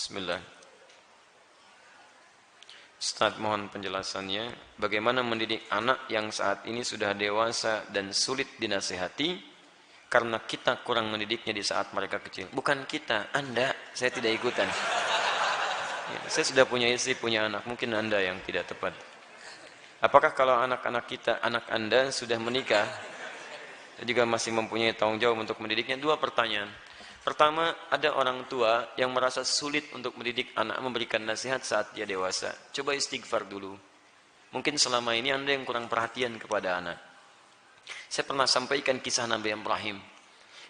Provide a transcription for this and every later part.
Bismillah. Ustaz, mohon penjelasannya, bagaimana mendidik anak yang saat ini sudah dewasa dan sulit dinasihati karena kita kurang mendidiknya di saat mereka kecil. Bukan kita, Anda, saya tidak ikutan. Ya, saya sudah punya istri, punya anak, mungkin Anda yang tidak tepat. Apakah kalau anak-anak kita, anak Anda sudah menikah, juga masih mempunyai tanggung jawab untuk mendidiknya? Dua pertanyaan. Pertama, ada orang tua yang merasa sulit untuk mendidik anak, memberikan nasihat saat dia dewasa. Coba istighfar dulu. Mungkin selama ini Anda yang kurang perhatian kepada anak. Saya pernah sampaikan kisah Nabi Ibrahim.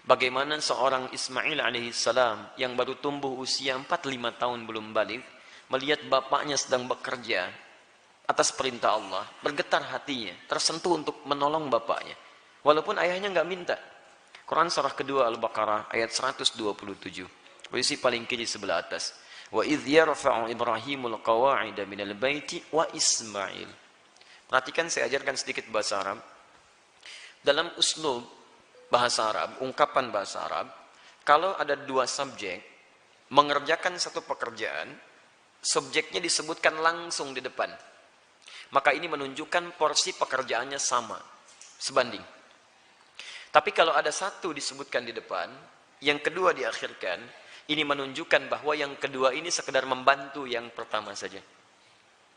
Bagaimana seorang Ismail alaihissalam yang baru tumbuh usia 4-5 tahun belum balik, melihat bapaknya sedang bekerja atas perintah Allah, bergetar hatinya, tersentuh untuk menolong bapaknya. Walaupun ayahnya nggak minta. Quran surah kedua Al-Baqarah ayat 127. Posisi paling kiri sebelah atas. Wa idh yarfa'u Ibrahimul qawa'ida minal baiti wa Ismail. Perhatikan, saya ajarkan sedikit bahasa Arab. Dalam uslub bahasa Arab, ungkapan bahasa Arab, kalau ada dua subjek mengerjakan satu pekerjaan, subjeknya disebutkan langsung di depan. Maka ini menunjukkan porsi pekerjaannya sama, sebanding. Tapi kalau ada satu disebutkan di depan, yang kedua diakhirkan, ini menunjukkan bahwa yang kedua ini sekedar membantu yang pertama saja.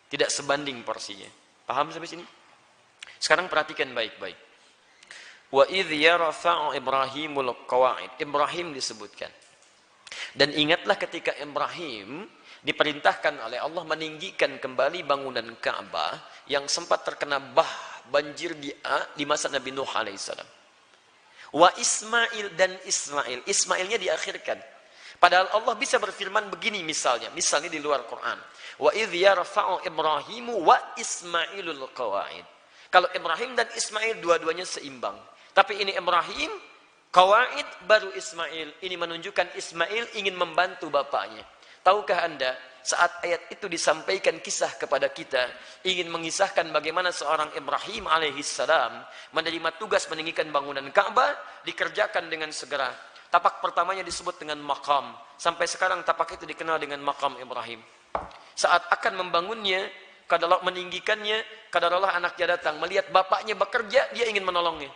Tidak sebanding porsinya. Paham sampai sini? Sekarang perhatikan baik-baik. Wa idh yarfa'u Ibrahimul qawa'id. Ibrahim disebutkan. Dan ingatlah ketika Ibrahim diperintahkan oleh Allah meninggikan kembali bangunan Ka'bah yang sempat terkena banjir di masa Nabi Nuh alaihissalam. Wa Ismail dan Ismail. Ismailnya diakhirkan. Padahal Allah bisa berfirman begini misalnya di luar Quran. Wa idh yarfa'u Ibrahimu wa Ismailul qawa'id. Kalau Ibrahim dan Ismail dua-duanya seimbang. Tapi ini Ibrahim, qawa'id, baru Ismail. Ini menunjukkan Ismail ingin membantu bapaknya. Tahukah Anda, saat ayat itu disampaikan kisah kepada kita, ingin mengisahkan bagaimana seorang Ibrahim alaihissalam menerima tugas meninggikan bangunan Ka'bah, dikerjakan dengan segera. Tapak pertamanya disebut dengan maqam. Sampai sekarang tapak itu dikenal dengan maqam Ibrahim. Saat akan membangunnya, kadarullah meninggikannya, kadarullah anaknya datang, melihat bapaknya bekerja, dia ingin menolongnya.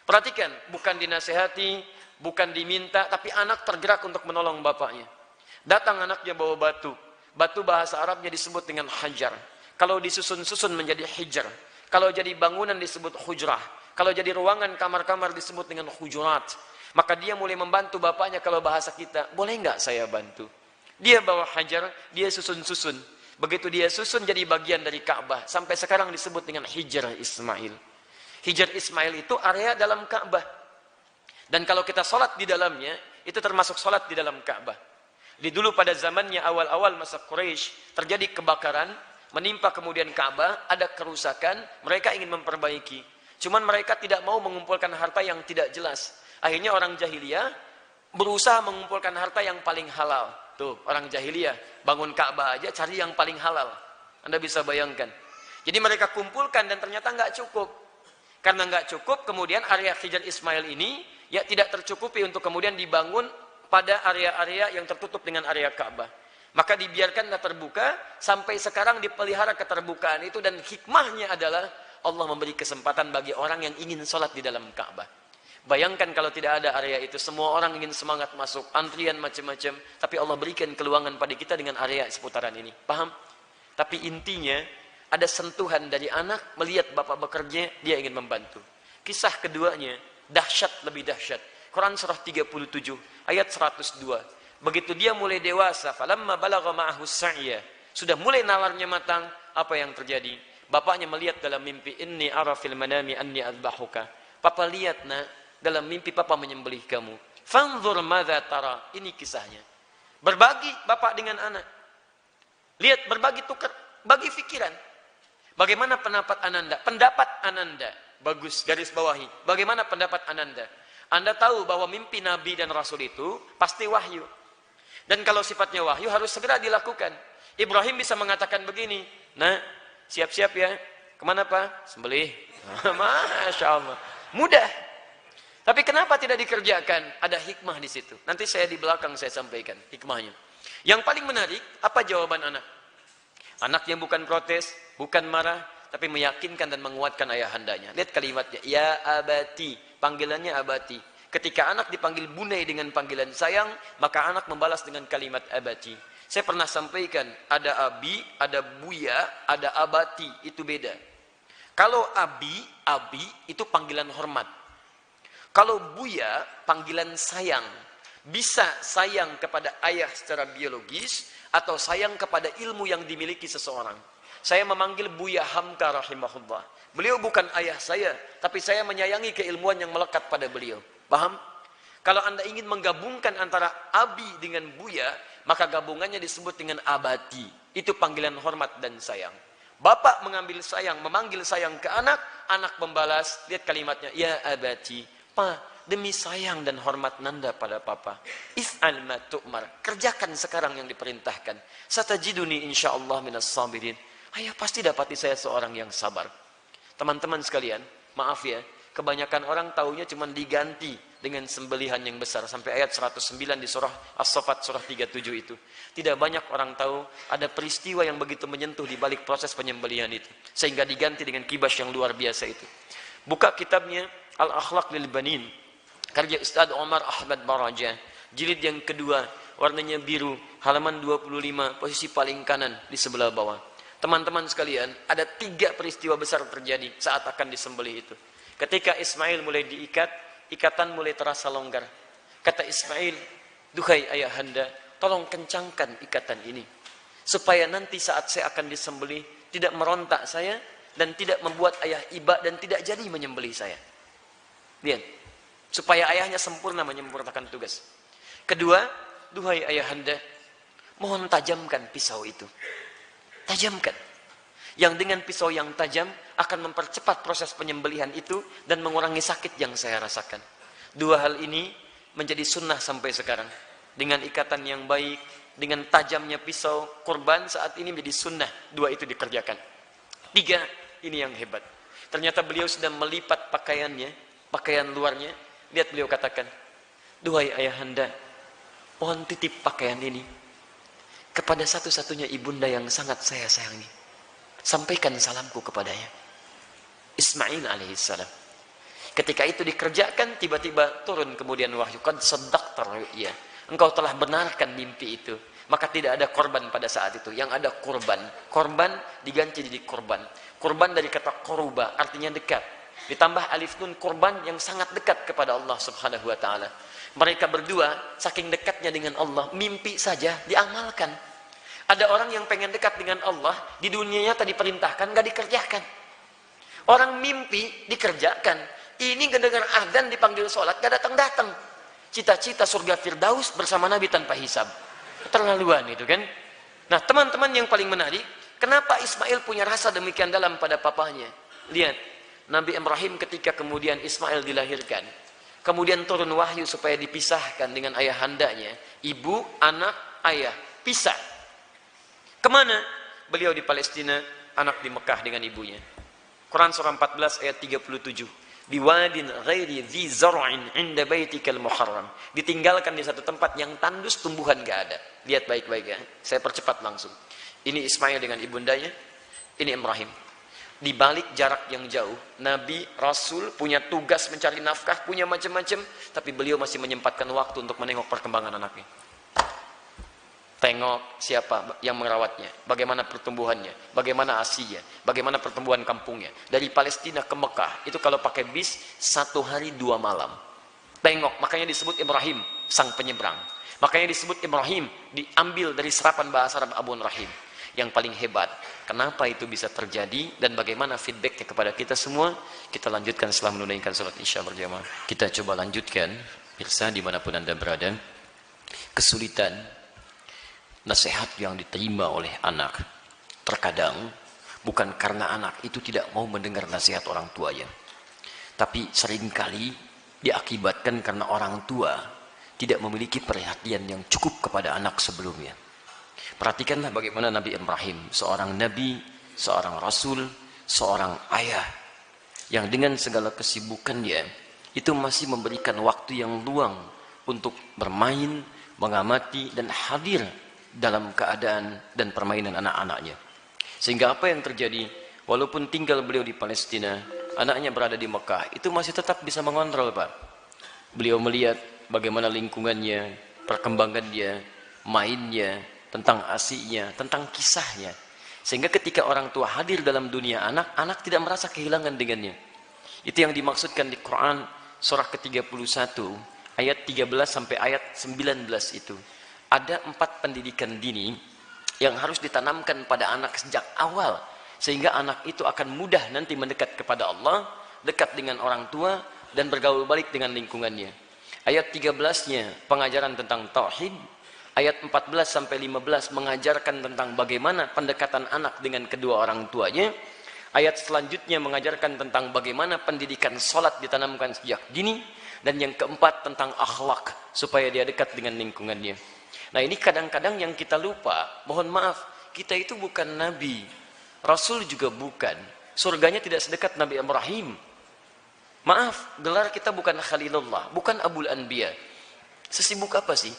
Perhatikan, bukan dinasehati, bukan diminta, tapi anak tergerak untuk menolong bapaknya. Datang anaknya bawa batu. Batu bahasa Arabnya disebut dengan hajar. Kalau disusun-susun menjadi hijr. Kalau jadi bangunan disebut hujrah. Kalau jadi ruangan kamar-kamar disebut dengan hujurat. Maka dia mulai membantu bapaknya. Kalau bahasa kita, boleh nggak saya bantu? Dia bawa hajar, dia susun-susun. Begitu dia susun jadi bagian dari Ka'bah. Sampai sekarang disebut dengan hijr Ismail. Hijr Ismail itu area dalam Ka'bah. Dan kalau kita sholat di dalamnya, itu termasuk sholat di dalam Ka'bah. Di dulu pada zamannya awal-awal masa Quraisy terjadi kebakaran, menimpa kemudian Ka'bah, ada kerusakan, mereka ingin memperbaiki. Cuman mereka tidak mau mengumpulkan harta yang tidak jelas. Akhirnya orang jahiliyah berusaha mengumpulkan harta yang paling halal. Tuh, orang jahiliyah bangun Ka'bah aja cari yang paling halal. Anda bisa bayangkan. Jadi mereka kumpulkan dan ternyata nggak cukup. Karena nggak cukup, kemudian area Hijr Ismail ini ya tidak tercukupi untuk kemudian dibangun pada area-area yang tertutup dengan area Ka'bah. Maka dibiarkanlah terbuka, sampai sekarang dipelihara keterbukaan itu, dan hikmahnya adalah Allah memberi kesempatan bagi orang yang ingin sholat di dalam Ka'bah. Bayangkan kalau tidak ada area itu, semua orang ingin semangat masuk, antrian macam-macam, tapi Allah berikan keluangan pada kita dengan area seputaran ini. Paham? Tapi intinya, ada sentuhan dari anak, melihat bapak bekerja, dia ingin membantu. Kisah keduanya, dahsyat lebih dahsyat. Quran surah 37 ayat 102. Begitu dia mulai dewasa, falamma balagha ma'ahu sa'ya, sudah mulai nalarnya matang, apa yang terjadi? Bapaknya melihat dalam mimpi, inni ara fil manami anni adbahuka. Papa lihat nak, dalam mimpi papa menyembelih kamu. Fanzur madza tara. Ini kisahnya. Berbagi bapak dengan anak. Lihat, berbagi tukar, bagi fikiran. Bagaimana pendapat Ananda? Pendapat Ananda bagus, garis bawahi. Bagaimana pendapat Ananda? Anda tahu bahwa mimpi Nabi dan Rasul itu pasti wahyu. Dan kalau sifatnya wahyu harus segera dilakukan. Ibrahim bisa mengatakan begini, nah siap-siap ya, kemana Pak? Sembelih. Masya Allah. Mudah. Tapi kenapa tidak dikerjakan? Ada hikmah di situ. Nanti saya di belakang saya sampaikan hikmahnya. Yang paling menarik, apa jawaban anak? Anaknya bukan protes, bukan marah, tapi meyakinkan dan menguatkan ayahandanya. Lihat kalimatnya, ya abati, panggilannya abati. Ketika anak dipanggil bunai dengan panggilan sayang, maka anak membalas dengan kalimat abati. Saya pernah sampaikan, ada abi, ada buya, ada abati, itu beda. Kalau abi itu panggilan hormat. Kalau buya, panggilan sayang. Bisa sayang kepada ayah secara biologis, atau sayang kepada ilmu yang dimiliki seseorang. Saya memanggil Buya Hamka rahimahullah. Beliau bukan ayah saya, tapi saya menyayangi keilmuan yang melekat pada beliau. Paham? Kalau Anda ingin menggabungkan antara abi dengan Buya, maka gabungannya disebut dengan abati. Itu panggilan hormat dan sayang. Bapak mengambil sayang, memanggil sayang ke anak, anak membalas, lihat kalimatnya, ya abati, pa, demi sayang dan hormat nanda pada papa, if'al ma tu'mar, kerjakan sekarang yang diperintahkan. Satajiduni insyaallah minas sabirin. Ayah pasti dapati saya seorang yang sabar. Teman-teman sekalian, maaf ya, kebanyakan orang taunya cuma diganti dengan sembelihan yang besar. Sampai ayat 109 di surah As-Saffat, surah 37 itu. Tidak banyak orang tahu ada peristiwa yang begitu menyentuh di balik proses penyembelihan itu. Sehingga diganti dengan kibas yang luar biasa itu. Buka kitabnya Al-Akhlaq lil Banin, karya Ustaz Omar Ahmad Baraja, jilid yang kedua, warnanya biru, halaman 25, posisi paling kanan di sebelah bawah. Teman-teman sekalian, ada 3 peristiwa besar terjadi saat akan disembelih itu. Ketika Ismail mulai diikat, ikatan mulai terasa longgar. Kata Ismail, duhai ayahanda, tolong kencangkan ikatan ini, supaya nanti saat saya akan disembelih, tidak merontak saya, dan tidak membuat ayah iba, dan tidak jadi menyembelih saya. Lihat. Supaya ayahnya sempurna menyempurnakan tugas. Kedua, duhai ayahanda, mohon tajamkan pisau itu. Tajamkan. Yang dengan pisau yang tajam akan mempercepat proses penyembelihan itu dan mengurangi sakit yang saya rasakan. 2 hal ini menjadi sunnah sampai sekarang. Dengan ikatan yang baik, dengan tajamnya pisau kurban saat ini menjadi sunnah. 2 itu dikerjakan. 3, ini yang hebat. Ternyata beliau sudah melipat pakaiannya, pakaian luarnya. Lihat beliau katakan, duhai ayahanda, mohon titip pakaian ini kepada satu-satunya ibunda yang sangat saya sayangi. Sampaikan salamku kepadanya. Ismail alaihissalam. Ketika itu dikerjakan, tiba-tiba turun kemudian wahyu. Qad saddaqta ru'ya. Engkau telah benarkan mimpi itu. Maka tidak ada korban pada saat itu. Yang ada korban. Korban diganti jadi korban. Korban dari kata koruba, artinya dekat. Ditambah alif nun, korban yang sangat dekat kepada Allah subhanahu wa ta'ala. Mereka berdua saking dekatnya dengan Allah, mimpi saja diamalkan. Ada orang yang pengen dekat dengan Allah, di dunia nyata diperintahkan, gak dikerjakan. Orang mimpi dikerjakan. Ini mendengar adzan dipanggil sholat, gak datang-datang. Cita-cita surga Firdaus bersama Nabi tanpa hisab. Terlaluan itu kan. Nah teman-teman yang paling menarik, kenapa Ismail punya rasa demikian dalam pada papanya? Lihat. Nabi Ibrahim ketika kemudian Ismail dilahirkan, kemudian turun wahyu supaya dipisahkan dengan ayahandanya, ibu, anak, ayah, pisah. Kemana? Beliau di Palestina, anak di Mekah dengan ibunya. Quran surah 14 ayat 37. Biwadin ghairi dzi zar'in 'inda baitikal muharram. Ditinggalkan di satu tempat yang tandus tumbuhan gak ada. Lihat baik-baik ya. Saya percepat langsung. Ini Ismail dengan ibundanya, ini Ibrahim. Di balik jarak yang jauh, Nabi, Rasul punya tugas mencari nafkah, punya macam-macam, tapi beliau masih menyempatkan waktu untuk menengok perkembangan anaknya. Tengok siapa yang merawatnya, bagaimana pertumbuhannya, bagaimana asinya, bagaimana pertumbuhan kampungnya. Dari Palestina ke Mekah, itu kalau pakai bis, 1 hari 2 malam. Tengok, makanya disebut Ibrahim, sang penyeberang. Makanya disebut Ibrahim, diambil dari serapan bahasa Arab Abun Rahim. Yang paling hebat, kenapa itu bisa terjadi dan bagaimana feedbacknya kepada kita semua, kita lanjutkan setelah menunaikan salat isya berjamaah. Kita coba lanjutkan, pemirsa dimanapun Anda berada. Kesulitan nasihat yang diterima oleh anak terkadang bukan karena anak itu tidak mau mendengar nasihat orang tuanya, tapi seringkali diakibatkan karena orang tua tidak memiliki perhatian yang cukup kepada anak sebelumnya. Perhatikanlah bagaimana Nabi Ibrahim, seorang nabi, seorang rasul, seorang ayah yang dengan segala kesibukannya itu masih memberikan waktu yang luang untuk bermain, mengamati dan hadir dalam keadaan dan permainan anak-anaknya. Sehingga apa yang terjadi, walaupun tinggal beliau di Palestina, anaknya berada di Mekah, itu masih tetap bisa mengontrol, Pak. Beliau melihat bagaimana lingkungannya, perkembangan dia, mainnya, tentang asiknya, tentang kisahnya. Sehingga ketika orang tua hadir dalam dunia anak, anak tidak merasa kehilangan dengannya. Itu yang dimaksudkan di Quran surah ke-31 ayat 13 sampai ayat 19 itu. Ada 4 pendidikan dini yang harus ditanamkan pada anak sejak awal, sehingga anak itu akan mudah nanti mendekat kepada Allah, dekat dengan orang tua, dan bergaul balik dengan lingkungannya. Ayat 13-nya pengajaran tentang tauhid, ayat 14 sampai 15 mengajarkan tentang bagaimana pendekatan anak dengan kedua orang tuanya. Ayat selanjutnya mengajarkan tentang bagaimana pendidikan sholat ditanamkan sejak dini. Dan yang keempat tentang akhlak, supaya dia dekat dengan lingkungannya. Nah ini kadang-kadang yang kita lupa. Mohon maaf, kita itu bukan nabi, rasul juga bukan. Surganya tidak sedekat Nabi Ibrahim. Maaf, gelar kita bukan Khalilullah, bukan Abul Anbiya. Sesibuk apa sih?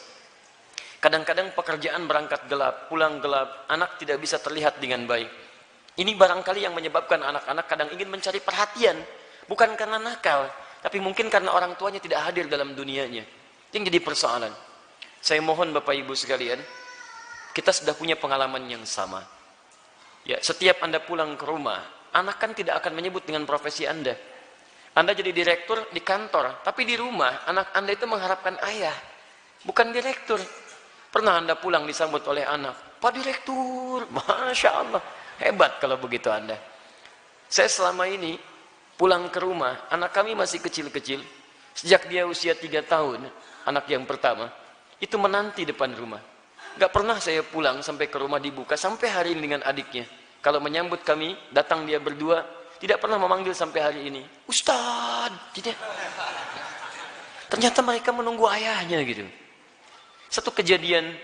Kadang-kadang pekerjaan berangkat gelap, pulang gelap, anak tidak bisa terlihat dengan baik. Ini barangkali yang menyebabkan anak-anak kadang ingin mencari perhatian. Bukan karena nakal, tapi mungkin karena orang tuanya tidak hadir dalam dunianya. Yang jadi persoalan. Saya mohon Bapak Ibu sekalian, kita sudah punya pengalaman yang sama. Ya, setiap Anda pulang ke rumah, anak kan tidak akan menyebut dengan profesi Anda. Anda jadi direktur di kantor, tapi di rumah anak Anda itu mengharapkan ayah, bukan direktur. Pernah Anda pulang disambut oleh anak, Pak Direktur, Masya Allah, hebat kalau begitu Anda. Saya selama ini pulang ke rumah, anak kami masih kecil-kecil. Sejak dia usia 3 tahun, anak yang pertama, itu menanti depan rumah. Gak pernah saya pulang sampai ke rumah dibuka, sampai hari ini dengan adiknya. Kalau menyambut kami, datang dia berdua, tidak pernah memanggil sampai hari ini. Ustadz, tidak. Ternyata mereka menunggu ayahnya gitu. Satu kejadian,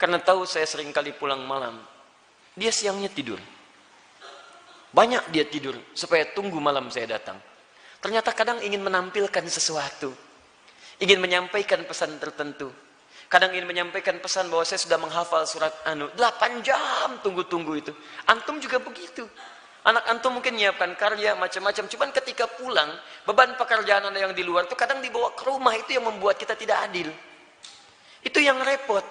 karena tahu saya sering kali pulang malam, dia siangnya tidur. Banyak dia tidur, supaya tunggu malam saya datang. Ternyata kadang ingin menampilkan sesuatu. Ingin menyampaikan pesan tertentu. Kadang ingin menyampaikan pesan bahwa saya sudah menghafal surat 8 jam tunggu-tunggu itu. Antum juga begitu. Anak antum mungkin menyiapkan karya, macam-macam. Cuman ketika pulang, beban pekerjaan Anda yang di luar itu kadang dibawa ke rumah. Itu yang membuat kita tidak adil. Itu yang repot.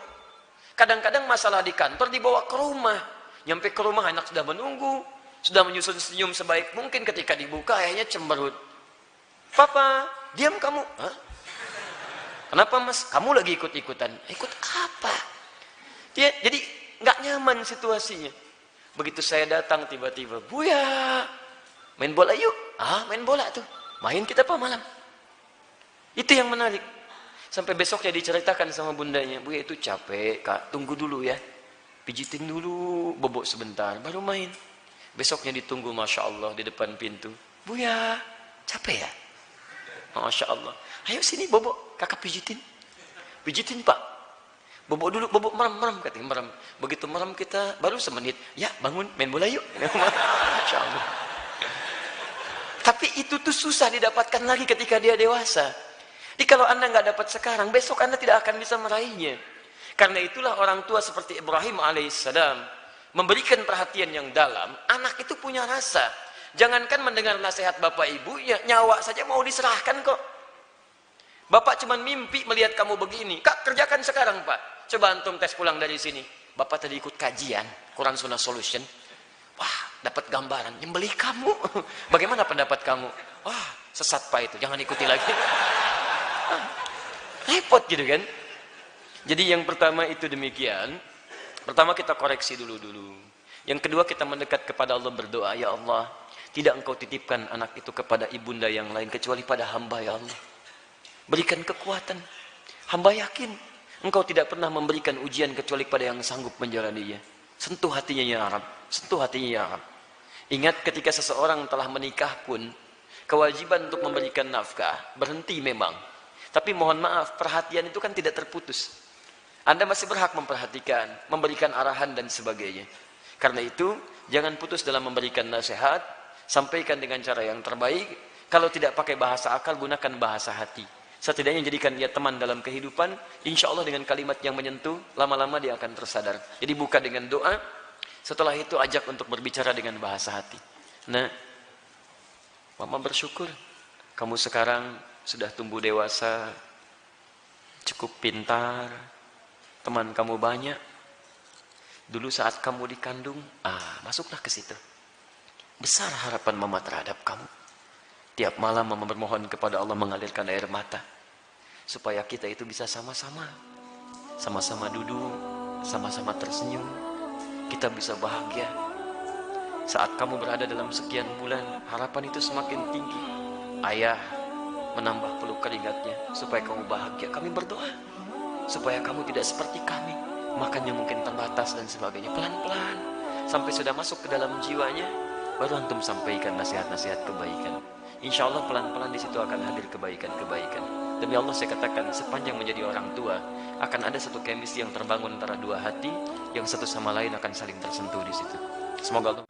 Kadang-kadang masalah di kantor dibawa ke rumah. Nyampe ke rumah anak sudah menunggu. Sudah menyusun senyum sebaik mungkin, ketika dibuka ayahnya cemberut. Papa, diam kamu. Hah? Kenapa mas? Kamu lagi ikut-ikutan. Ikut apa? Jadi nggak nyaman situasinya. Begitu saya datang tiba-tiba, Buya, main bola yuk. Main bola tuh. Main kita apa malam? Itu yang menarik. Sampai besoknya diceritakan sama bundanya, Buya itu capek kak, tunggu dulu ya. Pijitin dulu, bobok sebentar, baru main. Besoknya ditunggu, Masya Allah, di depan pintu. Buya, capek ya? Masya Allah. Ayo sini bobok, kakak pijitin. Pijitin pak. Bobok dulu, bobok merem, katanya merem. Begitu merem kita, baru semenit. Ya bangun, main bola yuk. Masya Allah. Tapi itu tuh susah didapatkan lagi ketika dia dewasa. Jadi kalau Anda nggak dapat sekarang, besok Anda tidak akan bisa meraihnya. Karena itulah orang tua seperti Ibrahim alaihissalam memberikan perhatian yang dalam. Anak itu punya rasa. Jangankan mendengar nasihat bapak ibu, ya nyawa saja mau diserahkan kok. Bapak cuma mimpi melihat kamu begini. Kak, kerjakan sekarang pak. Coba antum tes pulang dari sini. Bapak tadi ikut kajian Quran Sunnah Solution. Wah, dapat gambaran. Nyembelih kamu. Bagaimana pendapat kamu? Wah, sesat pak itu. Jangan ikuti lagi. Repot gitu kan. Jadi yang pertama itu demikian. Pertama kita koreksi dulu. Yang kedua kita mendekat kepada Allah, berdoa, ya Allah, tidak engkau titipkan anak itu kepada ibunda yang lain kecuali pada hamba, ya Allah. Berikan kekuatan. Hamba yakin engkau tidak pernah memberikan ujian kecuali kepada yang sanggup menjalaninya. Sentuh hatinya ya Rabb. Sentuh hatinya ya Rabb. Ingat ketika seseorang telah menikah pun, kewajiban untuk memberikan nafkah berhenti memang. Tapi mohon maaf, perhatian itu kan tidak terputus. Anda masih berhak memperhatikan, memberikan arahan dan sebagainya. Karena itu, jangan putus dalam memberikan nasihat, sampaikan dengan cara yang terbaik. Kalau tidak pakai bahasa akal, gunakan bahasa hati. Setidaknya jadikan dia teman dalam kehidupan. Insya Allah dengan kalimat yang menyentuh, lama-lama dia akan tersadar. Jadi buka dengan doa, setelah itu ajak untuk berbicara dengan bahasa hati. Nah, mama bersyukur kamu sekarang sudah tumbuh dewasa, cukup pintar, teman kamu banyak. Dulu saat kamu dikandung, masuklah ke situ. Besar harapan mama terhadap kamu. Tiap malam mama bermohon kepada Allah mengalirkan air mata, supaya kita itu bisa sama-sama duduk, sama-sama tersenyum, kita bisa bahagia. Saat kamu berada dalam sekian bulan, harapan itu semakin tinggi. Ayah menambah peluk keringatnya supaya kamu bahagia. Kami berdoa supaya kamu tidak seperti kami, makannya mungkin terbatas dan sebagainya. Pelan-pelan sampai sudah masuk ke dalam jiwanya, baru antum sampaikan nasihat-nasihat kebaikan. Insya Allah pelan-pelan di situ akan hadir kebaikan-kebaikan. Demi Allah saya katakan, sepanjang menjadi orang tua akan ada satu chemistry yang terbangun antara dua hati yang satu sama lain akan saling tersentuh di situ. Semoga Allah